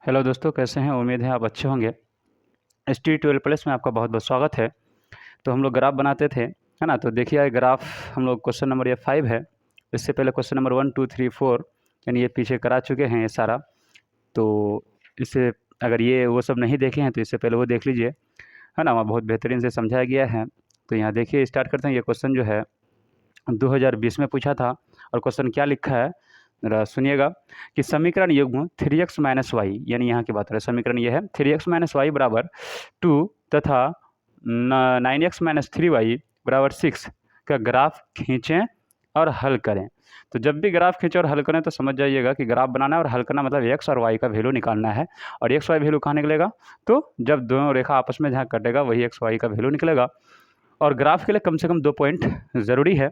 Hello दोस्तों, कैसे हैं? उम्मीद है आप अच्छे होंगे। ST12+ में आपका बहुत बहुत स्वागत है। तो हम लोग ग्राफ बनाते थे, है ना? तो देखिए ये ग्राफ हम लोग क्वेश्चन नंबर ये 5 है। इससे पहले क्वेश्चन नंबर 1 2 3 4 यानी ये पीछे करा चुके हैं ये सारा। तो इसे अगर ये वो सब नहीं देखे हैं तो इससे पहले वो देख लीजिए, है ना? वहाँ बहुत बेहतरीन से समझाया गया है। तो यहाँ देखिए स्टार्ट करते हैं। ये क्वेश्चन जो है 2020 में पूछा था और क्वेश्चन क्या लिखा है ज़रा सुनिएगा कि समीकरण युग्म 3x माइनस वाई, यानी यहाँ की बात है, समीकरण ये है 3x माइनस वाई बराबर 2 तथा 9x माइनस 3y बराबर 6 का ग्राफ खींचें और हल करें। तो जब भी ग्राफ खींचें और हल करें तो समझ जाइएगा कि ग्राफ बनाना है और हल करना मतलब x और y का वैल्यू निकालना है। और x y वैल्यू कहाँ निकलेगा? तो जब दोनों रेखा आपस में जहाँ कटेगा वही x y का वैल्यू निकलेगा। और ग्राफ के लिए कम से कम 2 पॉइंट ज़रूरी है।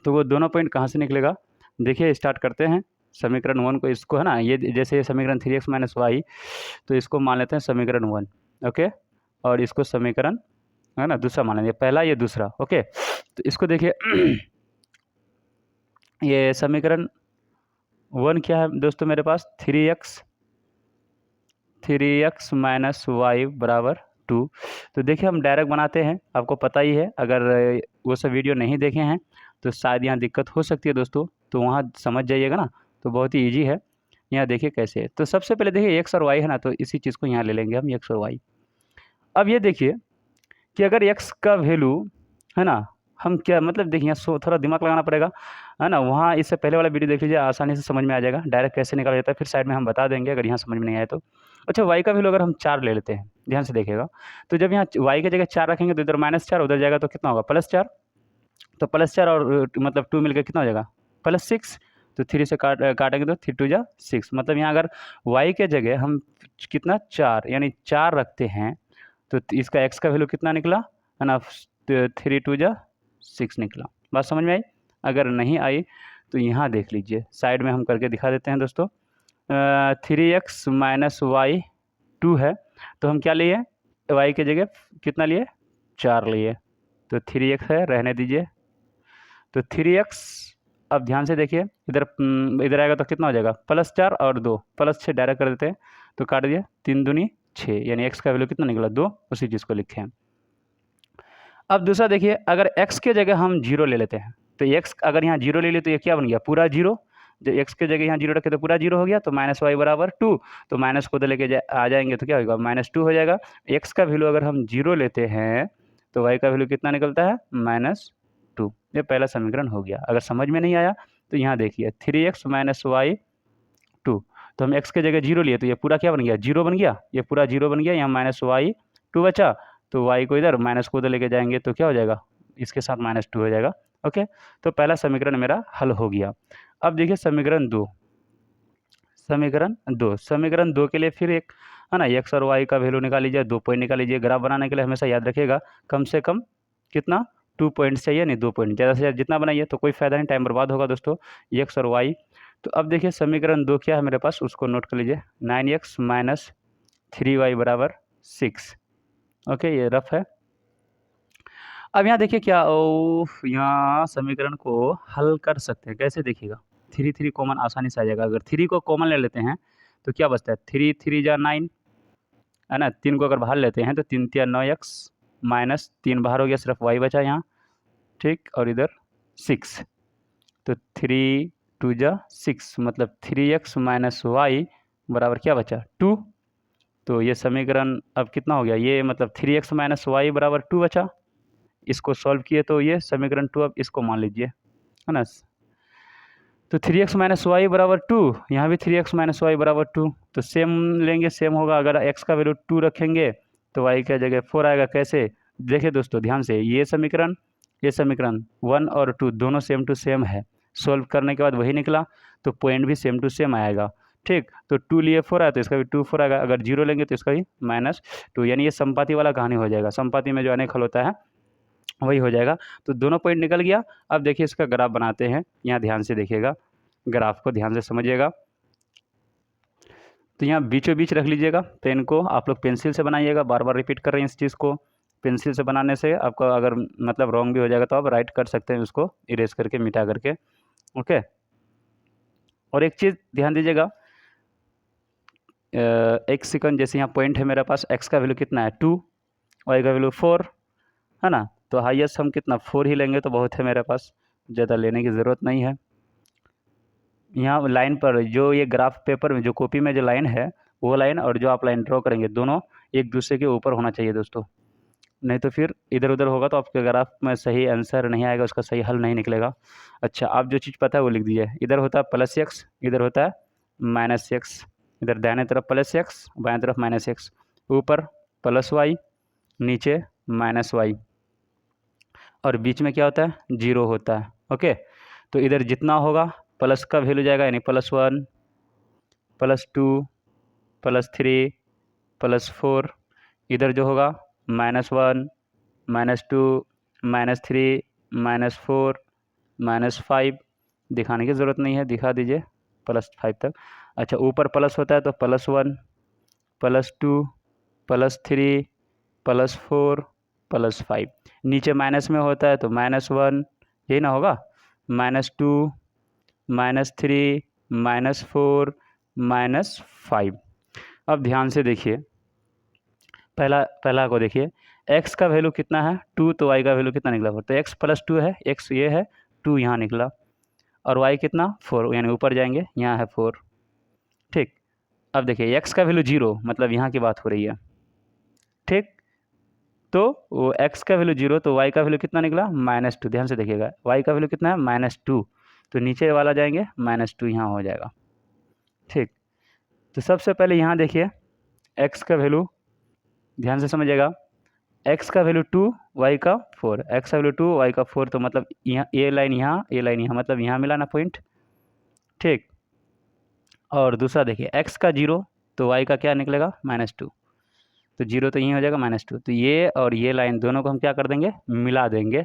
तो वो दोनों पॉइंट कहाँ से निकलेगा? देखिए स्टार्ट करते हैं। समीकरण 1 को, इसको है ना, ये जैसे ये समीकरण 3x माइनस वाई, तो इसको मान लेते हैं समीकरण 1। ओके, और इसको समीकरण, है ना, दूसरा मान लेंगे। पहला ये दूसरा। ओके, तो इसको देखिए ये समीकरण 1 क्या है दोस्तों मेरे पास? 3x माइनस वाई बराबर 2। तो देखिए हम डायरेक्ट बनाते हैं, आपको पता ही है। अगर वो सब वीडियो नहीं देखे हैं तो शायद यहाँ दिक्कत हो सकती है दोस्तों, तो वहाँ समझ जाइएगा ना। तो बहुत ही ईजी है। यहाँ देखिए कैसे है। तो सबसे पहले देखिए एक्स और वाई है ना, तो इसी चीज़ को यहाँ ले लेंगे हम, एक्स और वाई। अब ये देखिए कि अगर एक्स का वैल्यू, है ना, हम क्या मतलब, देखिए यहाँ थोड़ा दिमाग लगाना पड़ेगा, है ना। वहाँ इससे पहले वाला वीडियो देख लीजिए, आसानी से समझ में आ जाएगा डायरेक्ट कैसे निकाला जाता है। फिर साइड में हम बता देंगे अगर यहाँ समझ में नहीं आए तो। अच्छा, वाई का वैल्यू अगर हम 4 ले लेते हैं, ध्यान से देखिएगा, तो जब यहाँ वाई की जगह 4 रखेंगे तो इधर -4, उधर जाएगा तो कितना होगा? +4। तो +4 और मतलब 2 मिलकर कितना हो जाएगा? +6। तो 3 से काटेंगे तो 3 2 जा 6। मतलब यहाँ अगर वाई के जगह हम कितना 4 यानी 4 रखते हैं तो इसका एक्स का वैल्यू कितना निकला, है ना? 3 2 जा 6 निकला। बात समझ में आई? अगर नहीं आई तो यहाँ देख लीजिए, साइड में हम करके दिखा देते हैं दोस्तों। 3x माइनस वाई 2 है, तो हम क्या लिए? वाई के जगह कितना लिए? 4 लिए। तो 3x है, रहने दीजिए। तो 3x, अब ध्यान से देखिए, इधर आएगा तो कितना हो जाएगा? +4 और 2, +6 डायरेक्ट कर देते हैं। तो काट दिए, 3 दूनी 6, यानी x का वैल्यू कितना निकला? 2। उसी चीज़ को लिखे हैं। अब दूसरा देखिए, अगर x के जगह हम 0 ले लेते हैं, तो x अगर यहाँ 0 ले लिए तो ये क्या बन गया? पूरा 0। जब x के जगह यहाँ 0 रखे तो पूरा 0 हो गया। तो -y बराबर 2, तो माइनस को उधर लेके आ जाएंगे तो क्या होगा? -2 हो जाएगा। x का वैल्यू अगर हम 0 लेते हैं तो y का वैल्यू कितना निकलता है? -2। ये पहला समीकरण हो गया। अगर समझ में नहीं आया तो यहाँ देखिए 3x माइनस वाई 2, तो हम x के जगह 0 लिए तो ये पूरा क्या बन गया? 0 बन गया। ये पूरा 0 बन गया। यहाँ -y2 बचा, तो y को इधर, माइनस को उधर लेके जाएंगे तो क्या हो जाएगा? इसके साथ -2 हो जाएगा। ओके, तो पहला समीकरण मेरा हल हो गया। अब देखिए समीकरण 2। समीकरण 2 के लिए फिर एक, है ना, एक्स और वाई का वैल्यू निकाल लीजिए, 2 पॉइंट निकाल लीजिए। ग्राफ बनाने के लिए हमेशा याद रखिएगा कम से कम कितना? 2 पॉइंट चाहिए, नहीं 2 पॉइंट, ज़्यादा से ज़्यादा जितना बनाइए तो कोई फ़ायदा नहीं, टाइम बर्बाद होगा दोस्तों। एक्स और वाई। तो अब देखिए समीकरण 2 क्या है मेरे पास, उसको नोट कर लीजिए। 9x माइनस 3y बराबर 6। ओके, ये रफ है। अब यहाँ देखिए क्या, यहाँ समीकरण को हल कर सकते हैं कैसे, देखिएगा। 3 कॉमन आसानी से आ जाएगा। अगर 3 को कॉमन ले लेते हैं तो क्या बचता है? 3 3 जा 9, है ना। 3 को अगर बाहर लेते हैं तो 3 3 9x, माइनस 3 बाहर हो गया, सिर्फ y बचा यहाँ, ठीक। और इधर 6, तो 3 2 जा 6, मतलब 3x माइनस वाई बराबर क्या बचा? 2। तो ये समीकरण अब कितना हो गया? ये मतलब 3x माइनस वाई बराबर 2 बचा। इसको सॉल्व किए तो ये समीकरण 2, अब इसको मान लीजिए, है ना। तो 3x माइनस वाई बराबर 2, यहाँ भी 3x माइनस वाई बराबर 2, तो सेम लेंगे, सेम होगा। अगर x का वैल्यू 2 रखेंगे तो y की जगह 4 आएगा। कैसे? देखिए दोस्तों ध्यान से, ये समीकरण 1 और 2 दोनों सेम टू सेम है। सोल्व करने के बाद वही निकला, तो पॉइंट भी सेम टू सेम आएगा, ठीक। तो 2 लिए 4 आया तो इसका भी 2 4 आएगा। अगर 0 लेंगे तो इसका भी -2, यानी ये संपाति वाला कहानी हो जाएगा। संपाति में जो अनेक हल होता है वही हो जाएगा। तो दोनों पॉइंट निकल गया। अब देखिए इसका ग्राफ बनाते हैं। यहाँ ध्यान से देखिएगा, ग्राफ को ध्यान से समझिएगा। तो यहाँ बीचों बीच रख लीजिएगा पेन को। आप लोग पेंसिल से बनाइएगा, बार बार रिपीट कर रहे हैं इस चीज़ को। पेंसिल से बनाने से आपका अगर मतलब रॉन्ग भी हो जाएगा तो आप राइट कर सकते हैं उसको, इरेज करके, मिटा करके। ओके, और एक चीज़ ध्यान दीजिएगा, एक सेकंड, जैसे यहाँ पॉइंट है मेरे पास, x का वैल्यू कितना है 2, y का वैल्यू 4 है ना, तो हाईएस्ट हम कितना 4 ही लेंगे तो बहुत है मेरे पास, ज़्यादा लेने की ज़रूरत नहीं है। यहाँ लाइन पर जो ये ग्राफ पेपर में जो कॉपी में जो लाइन है वो लाइन और जो आप लाइन ड्रॉ करेंगे दोनों एक दूसरे के ऊपर होना चाहिए दोस्तों, नहीं तो फिर इधर उधर होगा तो आपके ग्राफ में सही आंसर नहीं आएगा, उसका सही हल नहीं निकलेगा। अच्छा, आप जो चीज़ पता है वो लिख दीजिए। इधर होता है +x, इधर होता है -x, इधर दाहिने तरफ +x, बाएं तरफ -x, ऊपर +y, नीचे -y, और बीच में क्या होता है 0 होता है। ओके, तो इधर जितना होगा प्लस का वैल्यू जाएगा, यानी +1, +2, +3, +4, इधर जो होगा -1, -2, -3, -4, -5, दिखाने की ज़रूरत नहीं है, दिखा दीजिए +5 तक। अच्छा, ऊपर प्लस होता है तो +1, +2, +3, +4, +5, नीचे माइनस में होता है तो -1, यही ना होगा, -2, -3, -4, -5। अब ध्यान से देखिए, पहला को देखिए, x का वैल्यू कितना है 2, तो y का वैल्यू कितना निकला 4, तो x + 2 है, x ये है 2 यहाँ निकला, और y कितना 4, यानी ऊपर जाएंगे यहाँ है 4। ठीक, अब देखिए x का वैल्यू 0, मतलब यहाँ की बात हो रही है। ठीक, तो वो x का वैल्यू 0, तो y का वैल्यू कितना निकला -2। ध्यान से देखिएगा, y का वैल्यू कितना है -2, तो नीचे वाला जाएंगे -2 यहाँ हो जाएगा। ठीक, तो सबसे पहले यहाँ देखिए x का वैल्यू, ध्यान से समझिएगा, x का वैल्यू 2, y का 4, x का वैल्यू 2, y का 4, तो मतलब यहाँ ये लाइन यहाँ, ये लाइन यहाँ, मतलब यहाँ मिला ना पॉइंट। ठीक, और दूसरा देखिए x का 0, तो y का क्या निकलेगा -2, तो 0 तो यहीं हो जाएगा -2, तो ये और ये लाइन दोनों को हम क्या कर देंगे, मिला देंगे।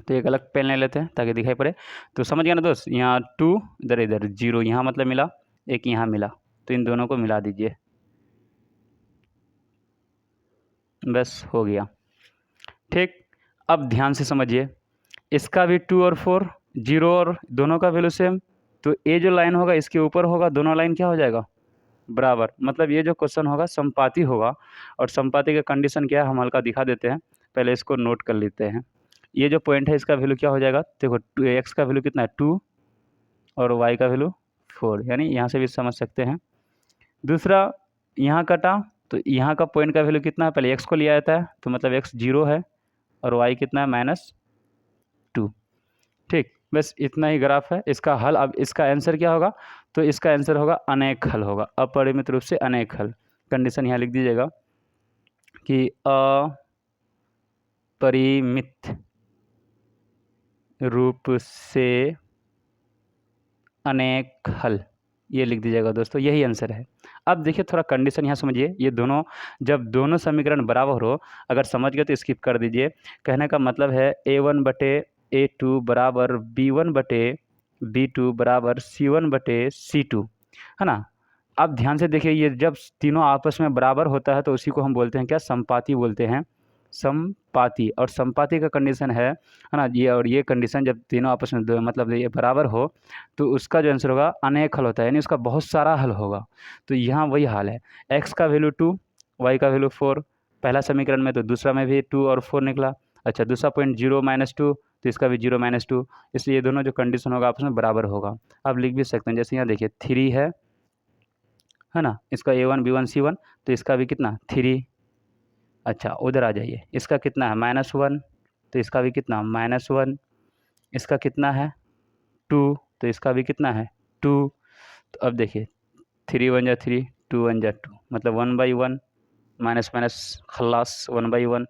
तो एक अलग पेन ले लेते हैं ताकि दिखाई पड़े। तो समझ गया ना दोस्त, यहाँ 2, इधर 0 यहाँ मतलब मिला, एक यहाँ मिला, तो इन दोनों को मिला दीजिए, बस हो गया। ठीक, अब ध्यान से समझिए, इसका भी 2 और 4 0, और दोनों का वैल्यू सेम, तो ये जो लाइन होगा इसके ऊपर होगा, दोनों लाइन क्या हो जाएगा बराबर, मतलब ये जो क्वेश्चन होगा समपाती होगा। और समपाती का कंडीशन क्या है हम हल्का दिखा देते हैं, पहले इसको नोट कर लेते हैं। ये जो पॉइंट है इसका वैल्यू क्या हो जाएगा, देखो x का वैल्यू कितना है 2 और y का वैल्यू 4, यानी यहाँ से भी समझ सकते हैं। दूसरा, यहाँ कटा तो यहाँ का पॉइंट का वैल्यू कितना है, पहले x को लिया जाता है, तो मतलब x 0 है और y कितना है -2। ठीक, बस इतना ही ग्राफ है। इसका हल, अब इसका आंसर क्या होगा, तो इसका आंसर होगा अनेक हल होगा, अपरिमित रूप से अनेक हल। कंडीशन यहाँ लिख दीजिएगा कि अपरिमित रूप से अनेक हल, ये लिख दीजिएगा दोस्तों, यही आंसर है। अब देखिए थोड़ा कंडीशन यहाँ समझिए, ये दोनों, जब दोनों समीकरण बराबर हो, अगर समझ गए तो स्किप कर दीजिए। कहने का मतलब है A1/A2 बराबर B1/B2 बराबर C1/C2, है ना। अब ध्यान से देखिए, ये जब तीनों आपस में बराबर होता है तो उसी को हम बोलते हैं क्या, समपाती बोलते हैं, समपाती। और समपाती का कंडीशन है ना, ये और ये कंडीशन जब तीनों आपस में मतलब ये बराबर हो तो उसका जो आंसर होगा अनेक हल होता है, यानी उसका बहुत सारा हल होगा। तो यहाँ वही हाल है, x का वैल्यू 2, y का वैल्यू 4, पहला समीकरण में, तो दूसरा में भी 2 और 4 निकला। अच्छा, दूसरा पॉइंट 0 -2, तो इसका भी 0 -2, इसलिए ये दोनों जो कंडीशन होगा आपस में बराबर होगा। आप लिख भी सकते हैं, जैसे यहाँ देखिए 3 है ना, इसका A1 B1 C1, तो इसका भी कितना 3। अच्छा, उधर आ जाइए, इसका कितना है -1, तो इसका भी कितना -1, इसका कितना है 2, तो इसका भी कितना है 2। तो अब देखिए 3 1 जा 3, 2 1 जा 2, मतलब 1/1, माइनस माइनस खल्लास, 1/1,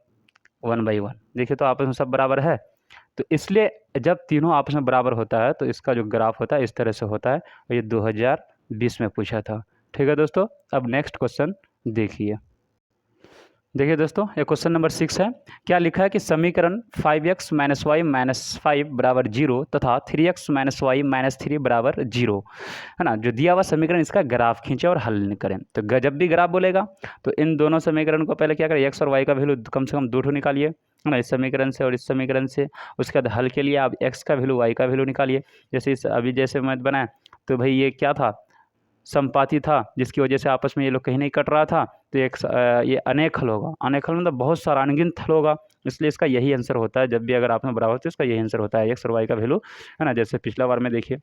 1/1। देखिए तो आपस में सब बराबर है, तो इसलिए जब तीनों आपस में बराबर होता है तो इसका जो ग्राफ होता है इस तरह से होता है, और ये 2020 में पूछा था। ठीक है दोस्तों, अब नेक्स्ट क्वेश्चन देखिए। देखिए दोस्तों, ये क्वेश्चन नंबर 6 है। क्या लिखा है कि समीकरण 5x - y - 5 बराबर 0 तथा 3x - y - 3 बराबर 0, है ना। जो दिया हुआ समीकरण, इसका ग्राफ खींचे और हल करें। तो जब भी ग्राफ बोलेगा तो इन दोनों समीकरण को पहले क्या करें, x और y का वैल्यू कम से कम 2 निकालिए, है ना, इस समीकरण से और इस समीकरण से। उसके बाद हल के लिए आप x का वैल्यू y का वैल्यू निकालिए। जैसे इस अभी जैसे मैथ बनाए, तो भाई ये क्या था, समपाती था, जिसकी वजह से आपस में ये लोग कहीं नहीं कट रहा था, तो ये अनेक हल होगा। अनेक हल मतलब बहुत सारा अनगिनत हल होगा, इसलिए इसका यही आंसर होता है। जब भी अगर आप में बराबर तो इसका यही आंसर होता है, एक्स और वाई का वैल्यू, है ना। जैसे पिछला बार में देखिए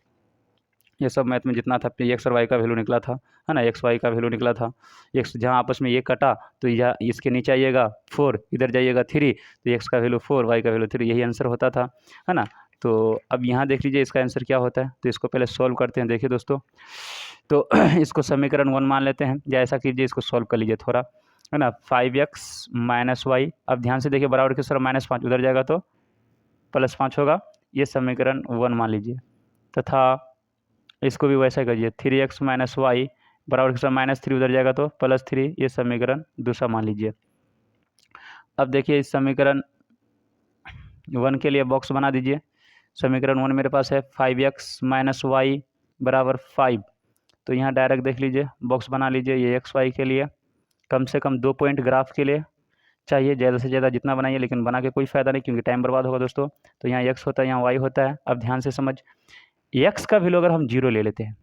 ये सब मैथ में जितना था एक्स और वाई का वैल्यू निकला था, है ना, एक्स वाई का वैल्यू निकला था। एक्स जहाँ आपस में ये कटा तो यह इसके नीचे आइएगा 4, इधर जाइएगा 3, तो एक्स का वैल्यू 4, वाई का वैल्यू 3, यही आंसर होता था, है ना। तो अब यहाँ देख लीजिए इसका आंसर क्या होता है, तो इसको पहले सॉल्व करते हैं। देखिए दोस्तों, तो इसको समीकरण 1 मान लेते हैं, या ऐसा कीजिए इसको सॉल्व कर लीजिए थोड़ा, है ना। 5x माइनस वाई, अब ध्यान से देखिए बराबर किस तरह -5 उधर जाएगा तो +5 होगा, ये समीकरण 1 मान लीजिए। तथा इसको भी वैसा करिए, 3x माइनस वाई बराबर किस तरह -3 उधर जाएगा तो +3, ये समीकरण दूसरा मान लीजिए। अब देखिए इस समीकरण 1 के लिए बॉक्स बना दीजिए। समीकरण 1 मेरे पास है 5x माइनस वाई बराबर 5, तो यहाँ डायरेक्ट देख लीजिए बॉक्स बना लीजिए। ये एक्स वाई के लिए कम से कम 2 पॉइंट ग्राफ के लिए चाहिए, ज़्यादा से ज़्यादा जितना बनाइए, लेकिन बना के कोई फ़ायदा नहीं क्योंकि टाइम बर्बाद होगा दोस्तों। तो यहाँ एक्स होता है, यहाँ वाई होता है। अब ध्यान से समझ, एक्स का वैल्यू अगर हम 0 ले लेते हैं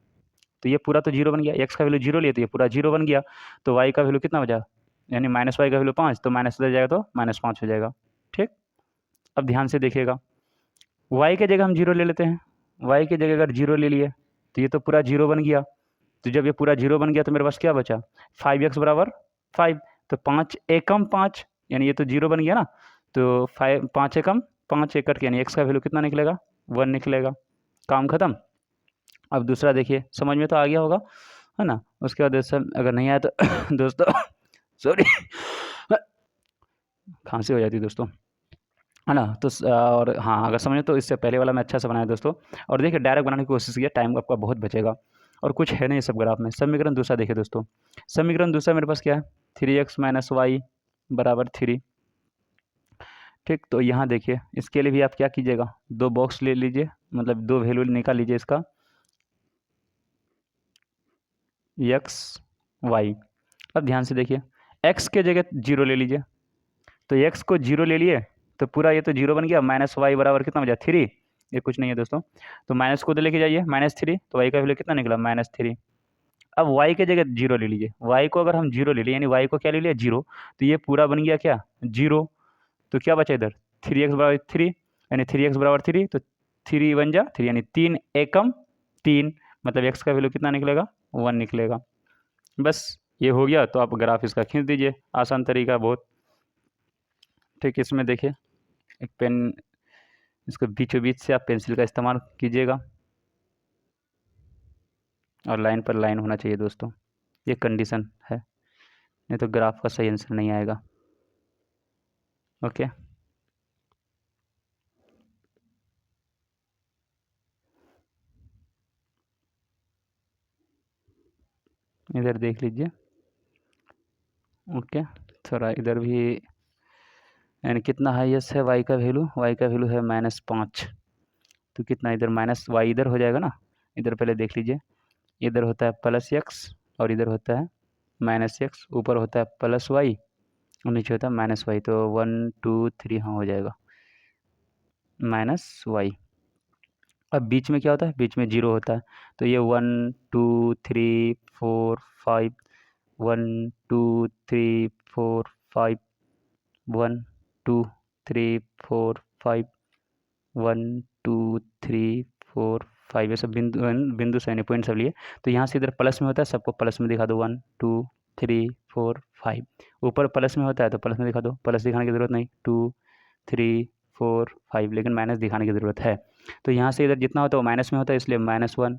तो ये पूरा तो 0 बन गया, एक्स का वैल्यू 0 लिए तो ये पूरा 0 बन गया, तो वाई का वैल्यू कितना बचा, यानी माइनस वाई का वैल्यू 5, तो माइनस उधर जाएगा तो -5 हो जाएगा। ठीक, अब ध्यान से देखिएगा, वाई के जगह हम 0 ले लेते हैं, वाई की जगह अगर 0 ले लिए तो ये तो पूरा 0 बन गया। तो जब ये पूरा 0 बन गया तो मेरे पास क्या बचा, 5x बराबर 5, तो 5 एकम 5, यानी ये तो 0 बन गया ना, तो 5 एकम 5 एक कट के, यानी एक्स का वैल्यू कितना निकलेगा, 1 निकलेगा। काम खत्म। अब दूसरा देखिए, समझ में तो आ गया होगा, है ना। उसके बाद दोस्तों अगर नहीं आया तो दोस्तों सॉरी खांसी हो जाती है दोस्तों, है ना। तो और हाँ, अगर समझे तो इससे पहले वाला मैं अच्छा से बनाया दोस्तों। और देखिए डायरेक्ट बनाने की कोशिश किया, टाइम आपका बहुत बचेगा और कुछ है नहीं सब ग्राफ में। समीकरण दूसरा देखिए दोस्तों, समीकरण दूसरा मेरे पास क्या है, 3x माइनस वाई बराबर 3। ठीक, तो यहाँ देखिए इसके लिए भी आप क्या कीजिएगा, 2 बॉक्स ले लीजिए, मतलब 2 वैल्यू निकाल लीजिए इसका, एक्स वाई। अब ध्यान से देखिए, x के जगह 0 ले लीजिए, तो x को 0 ले लिए तो पूरा ये तो 0 बन गया, माइनस वाई बराबर कितना बचा 3, ये कुछ नहीं है दोस्तों, तो माइनस को उधर लेके जाइए -3, तो y का वैल्यू कितना निकला -3। अब y के जगह 0 ले लीजिए, y को अगर हम 0 ले लिए, यानी y को क्या ले लिया 0, तो ये पूरा बन गया क्या 0, तो क्या बचा इधर 3x बराबर 3, यानी 3x बराबर 3, तो 3 बन जा 3, यानी 3 एकम 3, मतलब x का वैल्यू कितना निकलेगा 1 निकलेगा। बस ये हो गया, तो आप ग्राफ इसका खींच दीजिए, आसान तरीका बहुत। ठीक, इसमें देखिए एक पेन, इसको बीचों बीच से आप पेंसिल का इस्तेमाल कीजिएगा और लाइन पर लाइन होना चाहिए दोस्तों, ये कंडीशन है, नहीं तो ग्राफ का सही आंसर नहीं आएगा। ओके, इधर देख लीजिए। ओके, थोड़ा इधर भी, यानी कितना हाईएस्ट है वाई का वैल्यू, वाई का वैल्यू है -5, तो कितना इधर माइनस वाई इधर हो जाएगा ना, इधर पहले देख लीजिए, इधर होता है +x और इधर होता है -x, ऊपर होता है +y और नीचे होता है -y, तो 1 2 3 हाँ हो जाएगा -y। अब बीच में क्या होता है, बीच में 0 होता है, तो ये 1 2 3 4 5, 1 2 3 4 5, 1 2 3 4 5, 1 2 3 4 5, ये सब बिंदु से यानी पॉइंट सब लिए, तो यहाँ से इधर प्लस में होता है, सबको प्लस में दिखा दो, 1 2 3 4 5, ऊपर प्लस में होता है तो प्लस में दिखा दो, प्लस दिखाने की ज़रूरत नहीं, 2 3 4 5, लेकिन माइनस दिखाने की ज़रूरत है। तो यहाँ से इधर जितना होता है वो माइनस में होता है, इसलिए -1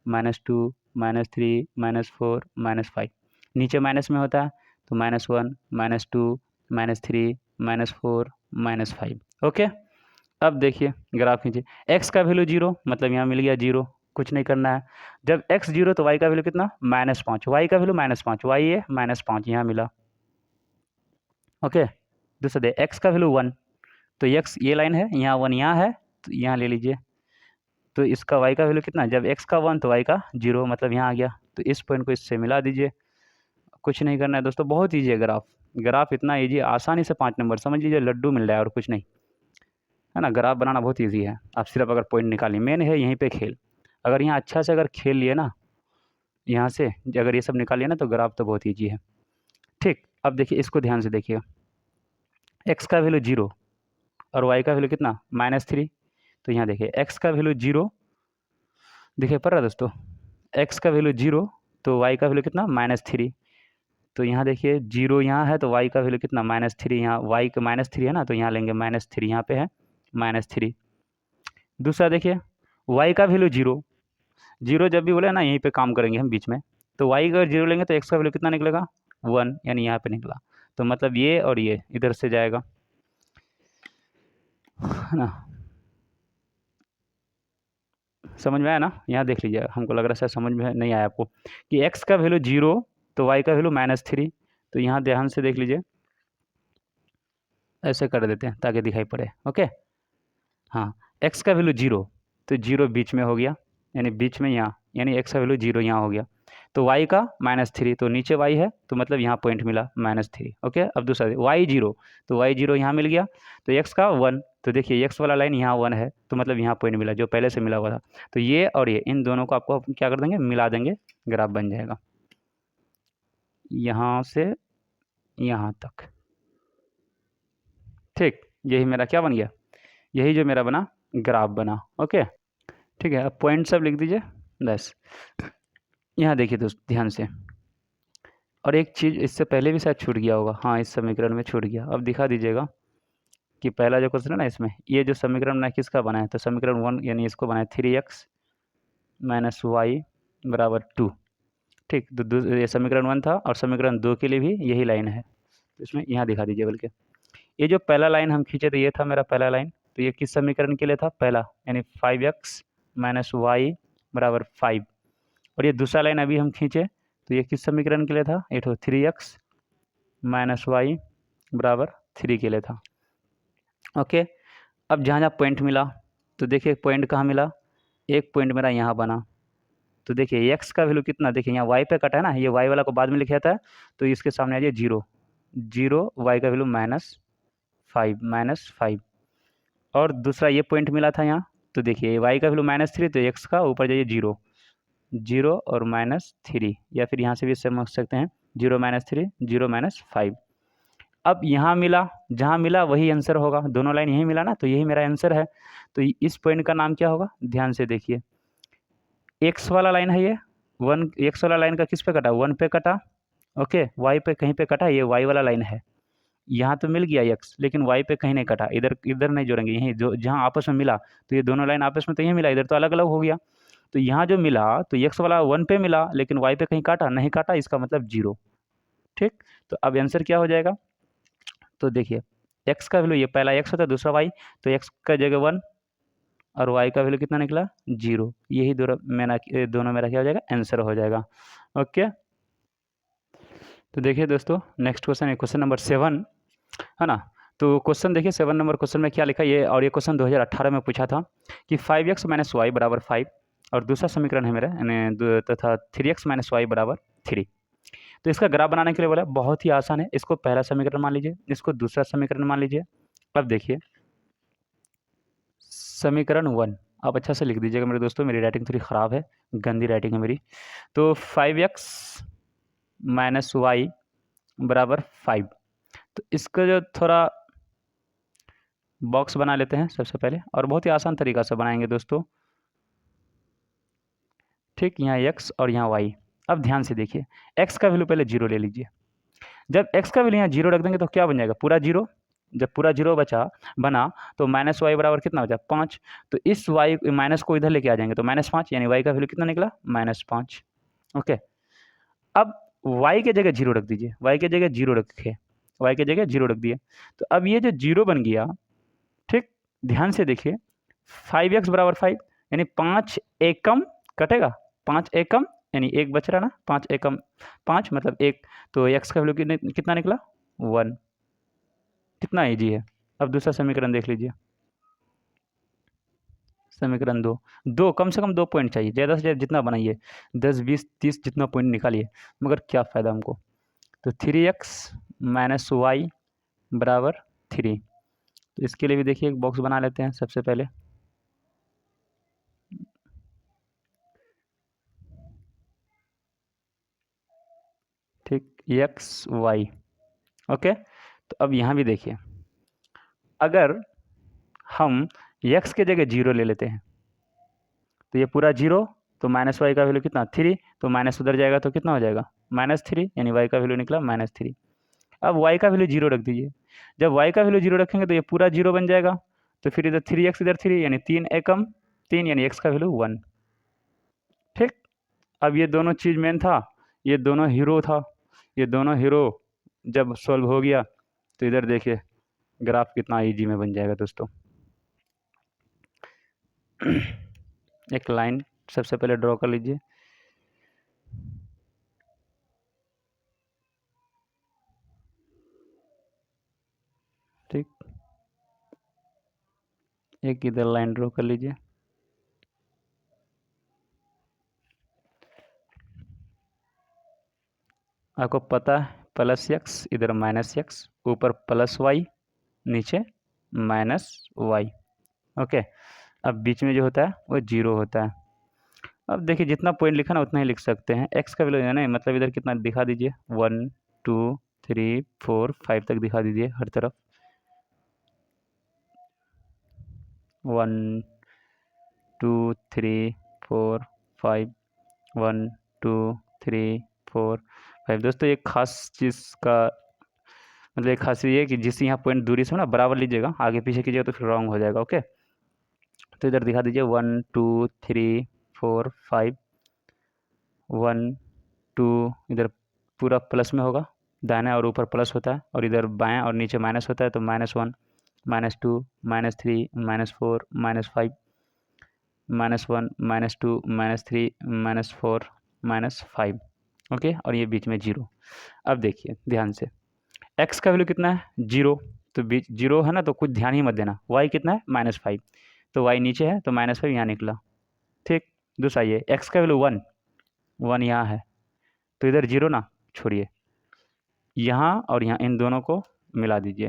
-2 -3 -4 -5, नीचे माइनस में होता है तो -1 -2 -3 -4 -5। ओके, अब देखिए ग्राफ खींचिए, x का वैल्यू 0, मतलब यहाँ मिल गया 0, कुछ नहीं करना है। जब x 0 तो y का वैल्यू कितना -5, y का वैल्यू -5, y है -5 यहाँ मिला। ओके, दूसरा दे x का वैल्यू 1, तो x ये लाइन है, यहाँ 1 यहाँ है, तो यहाँ ले लीजिए, तो इसका y का वैल्यू कितना, जब x का 1 तो y का 0, मतलब यहाँ आ गया, तो इस पॉइंट को इससे मिला दीजिए। कुछ नहीं करना है दोस्तों, बहुत ईजी है ग्राफ, ग्राफ इतना ईजी, आसानी से 5 नंबर समझ लीजिए, लड्डू मिल रहा है और कुछ नहीं, है ना। ग्राफ बनाना बहुत ईजी है, आप सिर्फ अगर पॉइंट निकालिए, मेन है यहीं पे खेल। अगर यहाँ अच्छा से अगर खेल लिए ना यहाँ से अगर ये सब निकाल लिया ना तो ग्राफ तो बहुत ईजी है। ठीक, अब देखिए इसको ध्यान से देखिएगा, एक्स का वैल्यू 0 और वाई का वैल्यू कितना -3। तो यहाँ देखिए एक्स का वैल्यू 0, देखिए पढ़ रहा है दोस्तों, एक्स का वैल्यू 0 तो वाई का वैल्यू कितना -3। तो यहाँ देखिए 0 यहाँ है तो वाई का वैल्यू कितना -3, यहाँ वाई का -3 है ना, तो यहाँ लेंगे -3, यहाँ पे है -3। दूसरा देखिए वाई का वैल्यू 0, 0 जब भी बोले ना यहीं पे काम करेंगे हम बीच में, तो वाई का 0 लेंगे तो एक्स का वैल्यू कितना निकलेगा 1, यानी यहाँ पे निकला। तो मतलब ये और ये इधर से जाएगा, है ना, समझ में आया ना। यहाँ देख लीजिए, हमको लग रहा है शायद समझ में नहीं आया आपको कि एक्स का वैल्यू 0 तो वाई का वैल्यू -3। तो यहाँ ध्यान से देख लीजिए, ऐसे कर देते हैं ताकि दिखाई पड़े। ओके, हाँ, एक्स का वैल्यू 0 तो 0 बीच में हो गया, यानी बीच में यहाँ, यानी एक्स का वैल्यू 0 यहाँ हो गया। तो वाई का -3 तो नीचे वाई है तो मतलब यहाँ पॉइंट मिला -3। ओके, अब दूसरा वाई 0 तो वाई 0 यहाँ मिल गया। तो एक्स का 1 तो देखिए एक्स वाला लाइन यहाँ 1 है तो मतलब यहाँ पॉइंट मिला जो पहले से मिला हुआ था। तो ये और ये इन दोनों को आपको क्या कर देंगे, मिला देंगे, ग्राफ बन जाएगा यहाँ से यहाँ तक। ठीक, यही मेरा क्या बन गया, यही जो मेरा बना ग्राफ बना। ओके, ठीक है, अब पॉइंट सब लिख दीजिए 10। यहाँ देखिए दोस्त ध्यान से, और एक चीज़ इससे पहले भी शायद छूट गया होगा, हाँ इस समीकरण में छूट गया। अब दिखा दीजिएगा कि पहला जो क्वेश्चन है ना, इसमें ये जो समीकरण बना किसका बना है, तो समीकरण 1 यानी इसको बना है 3x - y = 2। ठीक, तो ये समीकरण 1 था और समीकरण 2 के लिए भी यही लाइन है। तो इसमें यहाँ दिखा दीजिए, बल्कि ये जो पहला लाइन हम खींचे थे ये था मेरा पहला लाइन, तो ये किस समीकरण के लिए था, पहला, यानी 5x - y = 5। और ये दूसरा लाइन अभी हम खींचे तो ये किस समीकरण के लिए था, ये तो 3x - y = 3 के लिए था। ओके, अब जहाँ जहाँ पॉइंट मिला तो देखिए पॉइंट कहाँ मिला, एक पॉइंट मेरा यहाँ बना। तो देखिए x का वैल्यू कितना, देखिए यहाँ y पे कटा है ना, ये y वाला को बाद में लिखा था तो इसके सामने आ जाए 0, 0 y का वैल्यू -5 और दूसरा ये पॉइंट मिला था यहाँ, तो देखिए y का वैल्यू -3 तो x का ऊपर जाइए 0, 0 और -3, या फिर यहाँ से भी समझ सकते हैं 0 -3 0 -5। अब यहाँ मिला, जहाँ मिला वही आंसर होगा, दोनों लाइन यही मिला ना तो यही मेरा आंसर है। तो इस पॉइंट का नाम क्या होगा, ध्यान से देखिए, एक्स वाला लाइन है ये 1, एक्स वाला लाइन का किस पे कटा, 1 पे कटा। ओके, वाई पे कहीं पे कटा, ये वाई वाला लाइन है, यहाँ तो मिल गया एक्स लेकिन वाई पे कहीं नहीं कटा, इधर इधर नहीं जोड़ेंगे, यहीं जो जहाँ आपस में मिला तो ये दोनों लाइन आपस में तो यहीं मिला, इधर तो अलग अलग हो गया। तो यहाँ जो मिला तो एक्स वाला 1 पे मिला लेकिन वाई पे कहीं काटा नहीं, काटा, इसका मतलब 0। ठीक, तो अब आंसर क्या हो जाएगा, तो देखिए एक्स का वैल्यू, ये पहला एक्स होता है दूसरा वाई, तो एक्स का जगह 1 और वाई का वैल्यू कितना निकला 0, यही दोनों मेरा क्या हो जाएगा, आंसर हो जाएगा। ओके, तो देखिए दोस्तों नेक्स्ट क्वेश्चन है क्वेश्चन नंबर 7, है ना। तो क्वेश्चन देखिए 7 नंबर क्वेश्चन में क्या लिखा ये, और ये क्वेश्चन 2018 में पूछा था कि 5x - y = 5 और दूसरा समीकरण है मेरा तथा 3x - y = 3। तो इसका ग्राफ बनाने के लिए बोला, बहुत ही आसान है, इसको पहला समीकरण मान लीजिए, इसको दूसरा समीकरण मान लीजिए। अब देखिए समीकरण 1 आप अच्छा से लिख दीजिएगा मेरे दोस्तों, मेरी राइटिंग थोड़ी ख़राब है, गंदी राइटिंग है मेरी। तो 5x - y = 5। तो इसका जो थोड़ा बॉक्स बना लेते हैं सबसे पहले, और बहुत ही आसान तरीक़ा से बनाएंगे दोस्तों। ठीक, यहाँ x और यहाँ y। अब ध्यान से देखिए, x का वैल्यू पहले 0 ले लीजिए, जब x का वैल्यू यहाँ 0 रख देंगे तो क्या बन जाएगा, पूरा 0। जब पूरा 0 बना तो -y बराबर कितना बचा 5। तो इस y माइनस को इधर लेके आ जाएंगे तो -5, यानी y का वैल्यू कितना निकला -5। ओके, अब y के जगह 0 रख दीजिए, y के जगह 0 रखे, y के जगह 0 रख दिए। तो अब ये जो 0 बन गया, ठीक, ध्यान से देखिए 5x = 5, यानी 5 एकम कटेगा, 5 एकम यानी 1 बच रहा ना, 5 एकम 5 मतलब 1, तो x का वैल्यू कितना निकला 1। कितना ईजी है। अब दूसरा समीकरण देख लीजिए, समीकरण 2 कम से कम 2 पॉइंट चाहिए, ज़्यादा से ज़्यादा जितना बनाइए 10 20 30 जितना पॉइंट निकालिए, मगर क्या फ़ायदा हमको। तो 3x - y = 3। तो इसके लिए भी देखिए एक बॉक्स बना लेते हैं सबसे पहले। ठीक, एक्स वाई। ओके, तो अब यहाँ भी देखिए, अगर हम x के जगह 0 ले लेते हैं तो ये पूरा 0, तो माइनस वाई का वैल्यू कितना 3, तो माइनस उधर जाएगा तो कितना हो जाएगा -3, यानी y का वैल्यू निकला -3। अब y का वैल्यू 0 रख दीजिए। जब y का वैल्यू 0 रखेंगे तो ये पूरा 0 बन जाएगा, तो फिर इधर 3x इधर 3, यानी 3 एकम 3, यानी x का वैल्यू 1। ठीक, अब ये दोनों चीज़ मेन था, ये दोनों हीरो था, ये दोनों हीरो जब सॉल्व हो गया तो इधर देखिए ग्राफ कितना ईजी में बन जाएगा दोस्तों। एक लाइन सबसे पहले ड्रॉ कर लीजिए। ठीक, एक इधर लाइन ड्रॉ कर लीजिए। आपको पता है +x इधर -x, ऊपर +y नीचे -y। ओके, अब बीच में जो होता है वो 0 होता है। अब देखिए जितना पॉइंट लिखा ना उतना ही लिख सकते हैं। x का वैल्यू है ना, मतलब इधर कितना दिखा दीजिए, 1 2 3 4 5 तक दिखा दीजिए हर तरफ। 1 2 3 4 5, 1 2 3 4 5। दोस्तों एक खास चीज़ का मतलब एक खासियत ये है कि जिससे यहाँ पॉइंट दूरी से ना बराबर लीजिएगा, आगे पीछे कीजिएगा तो फिर रॉन्ग हो जाएगा। ओके, तो इधर दिखा दीजिए 1 2 3 4 5, 1 2, इधर पूरा प्लस में होगा, दाहिना और ऊपर प्लस होता है, और इधर बाएं और नीचे माइनस होता है, तो -1 -2 -3 -4 -5 -1 -2 -3 -4 -5। ओके, और ये बीच में 0। अब देखिए ध्यान से, x का वैल्यू कितना है 0, तो बीच 0 है ना, तो कुछ ध्यान ही मत देना। y कितना है -5, तो y नीचे है तो -5 यहाँ निकला। ठीक, दूसरा ये x का वैल्यू 1 यहाँ है, तो इधर 0 ना छोड़िए, यहाँ और यहाँ इन दोनों को मिला दीजिए,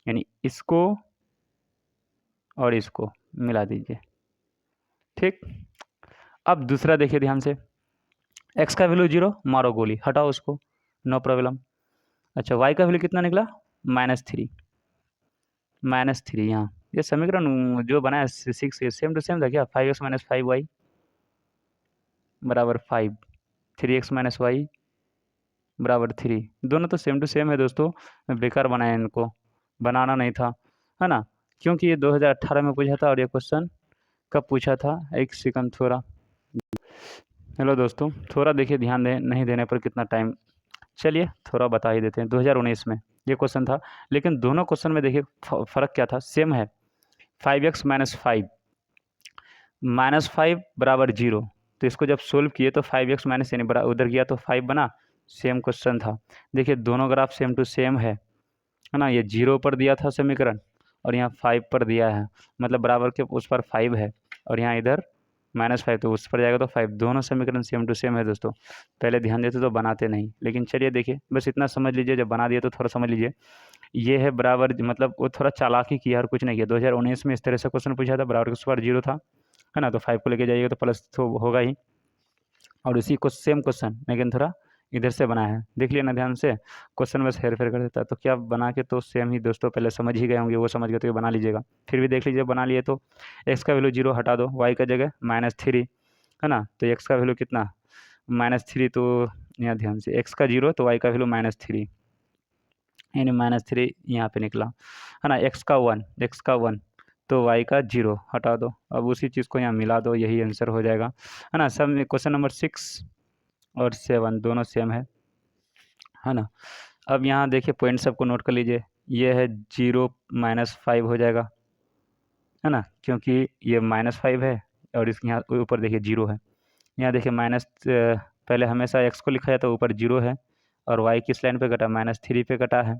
यानी इसको और इसको मिला दीजिए। ठीक, अब दूसरा देखिए ध्यान से, x का वैल्यू 0, मारो गोली, हटाओ उसको, नो प्रॉब्लम। अच्छा, y का वैल्यू कितना निकला -3, यहाँ ये समीकरण जो बनाया 6 सेम टू सेम था क्या, 5x - 5y बराबर 5, 3x - y बराबर 3, दोनों तो सेम टू सेम है दोस्तों। मैं बेकार बनाया, इनको बनाना नहीं था, है ना, क्योंकि ये 2018 में पूछा था, और ये क्वेश्चन कब पूछा था, एक सेकंड थोड़ा। हेलो दोस्तों, थोड़ा देखिए ध्यान दें, नहीं देने पर कितना टाइम, चलिए थोड़ा बता ही देते हैं। 2019 में ये क्वेश्चन था, लेकिन दोनों क्वेश्चन में देखिए फ़र्क क्या था, सेम है। 5x - 5 -5 बराबर 0, तो इसको जब सोल्व किए तो 5x माइनस यानी बड़ा उधर गया तो 5 बना, सेम क्वेश्चन था। देखिए दोनों ग्राफ सेम टू सेम है ना, ये 0 पर दिया था समीकरण और यहाँ 5 पर दिया है, मतलब बराबर के उस पर 5 है, और यहाँ इधर -5 तो उस पर जाएगा तो 5, दोनों समीकरण सेम टू सेम है दोस्तों। पहले ध्यान देते तो बनाते नहीं, लेकिन चलिए देखिए बस इतना समझ लीजिए, जब बना दिए तो थोड़ा समझ लीजिए। ये है बराबर, मतलब वो थोड़ा चालाकी किया और कुछ नहीं किया। 2019 में इस तरह से क्वेश्चन पूछा था, बराबर के उस पर 0 था, है ना, तो 5 को लेके जाइएगा तो प्लस तो होगा ही, और उसी को सेम क्वेश्चन लेकिन थोड़ा इधर से बनाया है, देख लिया ना ध्यान से, क्वेश्चन बस हेर फेर कर देता है, तो क्या बना के तो सेम ही दोस्तों, पहले समझ ही गए होंगे, वो समझ गए तो ये बना लीजिएगा। फिर भी देख लीजिए, बना लिए तो x का वैल्यू 0 हटा दो, y का जगह -3, है ना, तो x का वैल्यू कितना -3, तो यहाँ ध्यान से x का 0 तो y का वैल्यू -3, यानी -3 यहाँ पे निकला, है ना, x का 1 तो y का 0 हटा दो, अब उसी चीज़ को यहाँ मिला दो, यही आंसर हो जाएगा, है ना। सब में क्वेश्चन नंबर 6 और 7 दोनों सेम है ना। अब यहाँ देखिए पॉइंट सबको नोट कर लीजिए, ये है 0 -5 हो जाएगा, है ना, क्योंकि ये -5 है और इसके यहाँ ऊपर देखिए 0 है। यहाँ देखिए पहले हमेशा x को लिखा जाता है, ऊपर 0 है, और y किस लाइन पे कटा, -3 पे कटा है,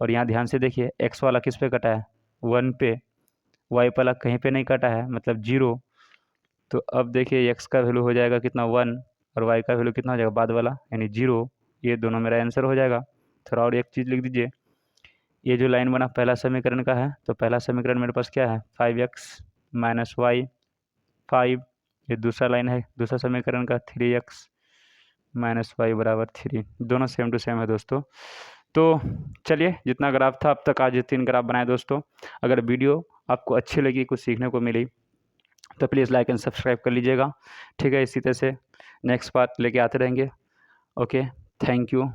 और यहाँ ध्यान से देखिए x वाला किस पे कटा है 1 पे, y वाला कहीं पे नहीं कटा है, मतलब 0। तो अब देखिए x का वैल्यू हो जाएगा कितना 1, और y का वैल्यू कितना हो जाएगा बाद वाला, यानी 0। ये दोनों मेरा आंसर हो जाएगा। थोड़ा और एक चीज़ लिख दीजिए, ये जो लाइन बना पहला समीकरण का है, तो पहला समीकरण मेरे पास क्या है 5x - y 5, ये दूसरा लाइन है दूसरा समीकरण का 3x -y बराबर 3, दोनों सेम टू सेम है दोस्तों। तो चलिए, जितना ग्राफ था अब तक आज ये 3 ग्राफ बनाए दोस्तों। अगर वीडियो आपको अच्छी लगी, कुछ सीखने को मिली, तो प्लीज़ लाइक एंड सब्सक्राइब कर लीजिएगा। ठीक है, इसी तरह से नेक्स्ट पार्ट लेके आते रहेंगे। Okay, thank you.